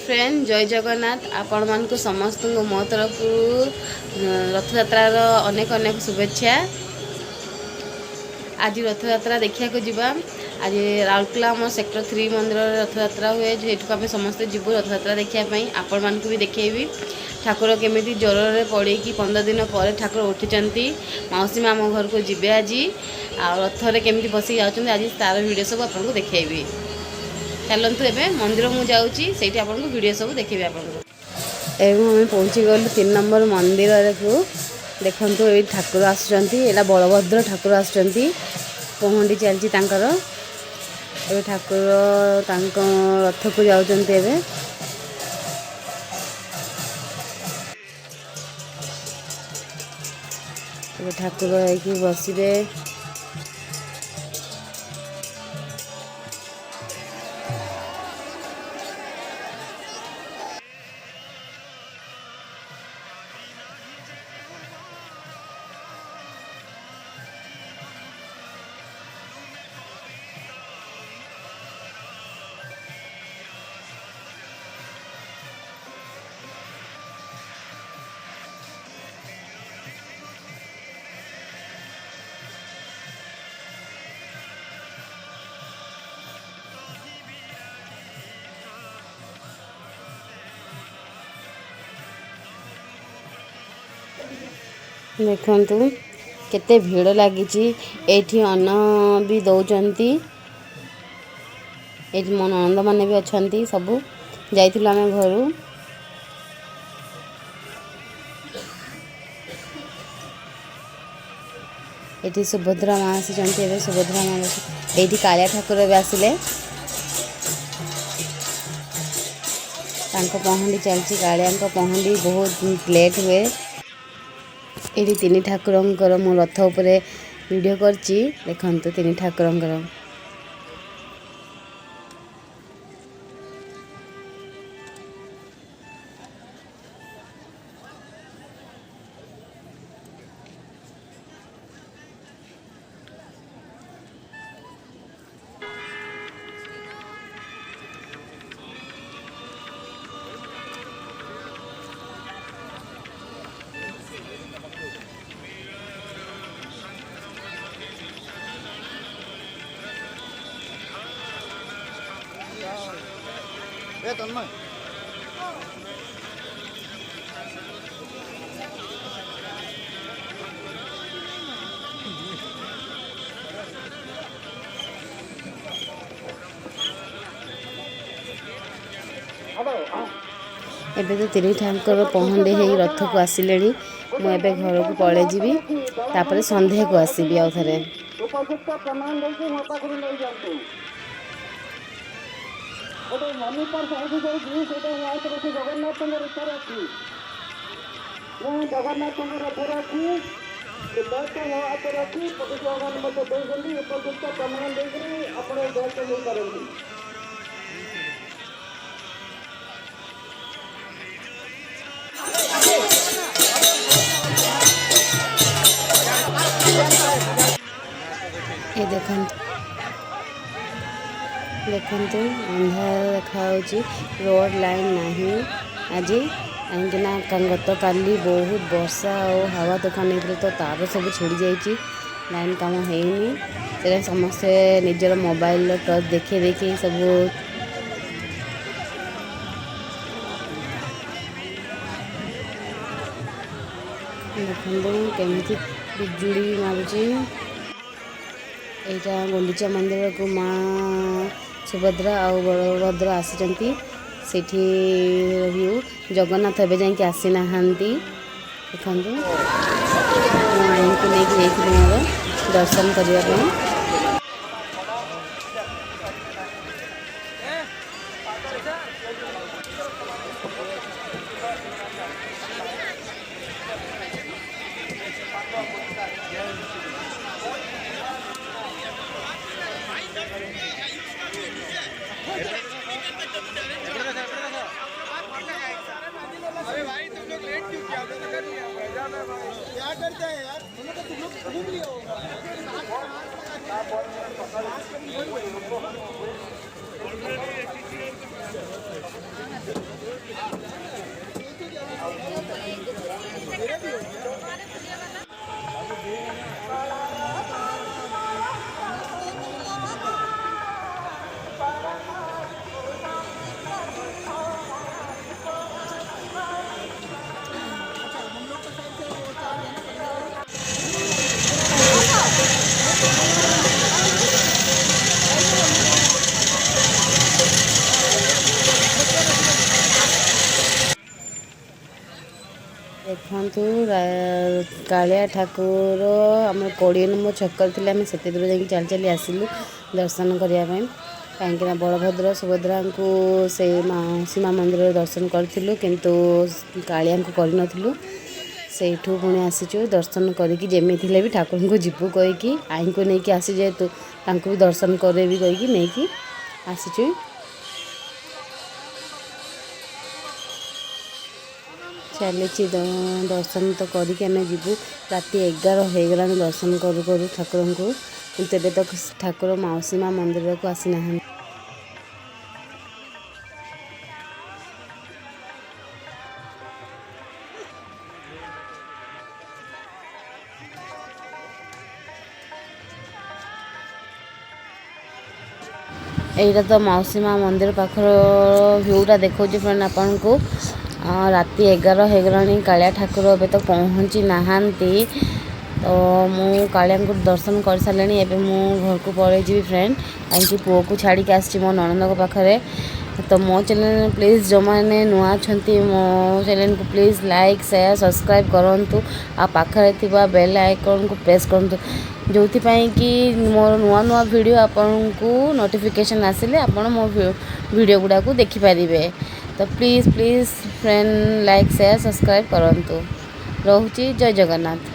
Friend जय जगन्नाथ आपण मान को समस्त को मो तरफ रथ यात्रार अनेक अनेक शुभेच्छा। आज रथ यात्रा देखा जावा। आज राउरकेला आम सेक्टर 3 मंदिर रथ यात्रा हुए जेठू आम समस्ते जीवु रथ यात्रा देखापी आपण मान भी देखेबी ठाकुर केमी ज्वर पड़ी 15 दिन पर ठाकुर उठी मौसी माँ आम घर को जीवे आज रथरे केमी बसिक जाऊँ आज तार भिड सब आपको देखेबी। चलतु एवं मंदिर मुझे जाऊँगी आपको वीडियो सब देखी आपको एवं आम पहुँची गलु 3 नंबर मंदिर को देखु ये ठाकुर आसुँच बलभद्र ठाकुर आसुँच पहुँडी चलती ठाकुर रथ को जाऊँचे ठाकुर होगी बसवे देखु केते भीड़ लगी अन्न भी दौरान ये मो ननंद मैंने भी अच्छा सबू जाइलु आम घर ये सुभद्रा माँ आसी सुभद्रा माँ ये कालिया ठाकुर भी आसिले पहुँडी चलती कालिया पहुँडी बहुत लेट हुए ये 3 ठाकुरंकर मो रथ उपरे वीडियो करची देखंतु 3 ठाकुरंकर एबे तो 3 ठाकुर पहुँडे हो रथ को आसिले मुझे घर को पलि जी तापर संध्या को आसबि आउ थे ये देखंतु अंधार देखा रोड लाइन नहीं आज कहीं गत काली बहुत वर्षा और हवा तूफान नहीं तो तार सब छिड़ी जाइए लाइन काम होनी समस्ते निजर मोबाइल टच देखे देखे सब देखते केमी बिजुड़ी मारुची यहाँ गुंडीचा मंदिर को माँ सुभद्रा और बलभद्र आसी व्यू जगन्नाथ एवं जाकि आसी ना देखो को लेकिन मोर दर्शन करने क्या करते हैं यार, तो तुम लोग घूम लिया होगा। ଦେଖନ୍ତୁ କାଳିଆ ଠାକୁର ଆମର 20 ନମ୍ବର ଛକରେ ଥିଲେ। ଆମେ ସେତେ ଦୂର ଯାଇକି ଚାଲି ଚାଲି ଆସିଲୁ ଦର୍ଶନ କରିବା ପାଇଁ। କାହିଁକିନା ବଳଭଦ୍ର ସୁଭଦ୍ରାଙ୍କୁ ସେ ମାଉସୀ ମା ମନ୍ଦିରରେ ଦର୍ଶନ କରିଥିଲୁ, କିନ୍ତୁ କାଳିଆଙ୍କୁ କରିନଥିଲୁ। ସେଇଠୁ ପୁଣି ଆସିଛୁ ଦର୍ଶନ କରିକି, ଯେମିତି ହେଲେ ବି ଠାକୁରଙ୍କୁ ଯିବୁ କହିକି, ଆଈଙ୍କୁ ନେଇକି ଆସି ଯେହେତୁ ତାଙ୍କୁ ବି ଦର୍ଶନ କରେଇବି କହିକି ନେଇକି ଆସିଛୁ। ଚାଲିଛି ଦର୍ଶନ ତ କରିକି ଆମେ ଯିବୁ। ରାତି 11 ହେଇଗଲାଣି ଦର୍ଶନ କରୁ କରୁ ଠାକୁରଙ୍କୁ, କିନ୍ତୁ ଏବେ ତ ଠାକୁର ମାଉସୀ ମା ମନ୍ଦିରକୁ ଆସିନାହାନ୍ତି। ଏଇଟା ତ ମାଉସୀ ମା ମନ୍ଦିର ପାଖର ଭିଉଟା ଦେଖାଉଛି ଫ୍ରେଣ୍ଡ ଆପଣଙ୍କୁ। ରାତି 11 ହେଇଗଲାଣି, କାଳିଆ ଠାକୁର ଏବେ ତ ପହଞ୍ଚି ନାହାନ୍ତି। ତ ମୁଁ କାଳିଆଙ୍କୁ ଦର୍ଶନ କରିସାରିଲିଣି। ଏବେ ମୁଁ ଘରକୁ ପଳେଇ ଯିବି ଫ୍ରେଣ୍ଡ, କାହିଁକି ପୁଅକୁ ଛାଡ଼ିକି ଆସିଛି ମୋ ନଣନ୍ଦଙ୍କ ପାଖରେ। ତ ମୋ ଚ୍ୟାନେଲ୍ ପ୍ଲିଜ୍ ଯେଉଁମାନେ ନୂଆ ଅଛନ୍ତି ମୋ ଚ୍ୟାନେଲ୍କୁ ପ୍ଲିଜ୍ ଲାଇକ୍ ସେୟାର ସବସ୍କ୍ରାଇବ୍ କରନ୍ତୁ, ଆଉ ପାଖରେ ଥିବା ବେଲ୍ ଆଇକନ୍କୁ ପ୍ରେସ୍ କରନ୍ତୁ, ଯେଉଁଥିପାଇଁ କି ମୋର ନୂଆ ନୂଆ ଭିଡ଼ିଓ ଆପଣଙ୍କୁ ନୋଟିଫିକେସନ୍ ଆସିଲେ ଆପଣ ମୋ ଭିଡ଼ିଓ ଗୁଡ଼ାକୁ ଦେଖିପାରିବେ। ତ please friend like share subscribe କରନ୍ତୁ। ରହୁଛି, ଜୟ ଜଗନ୍ନାଥ।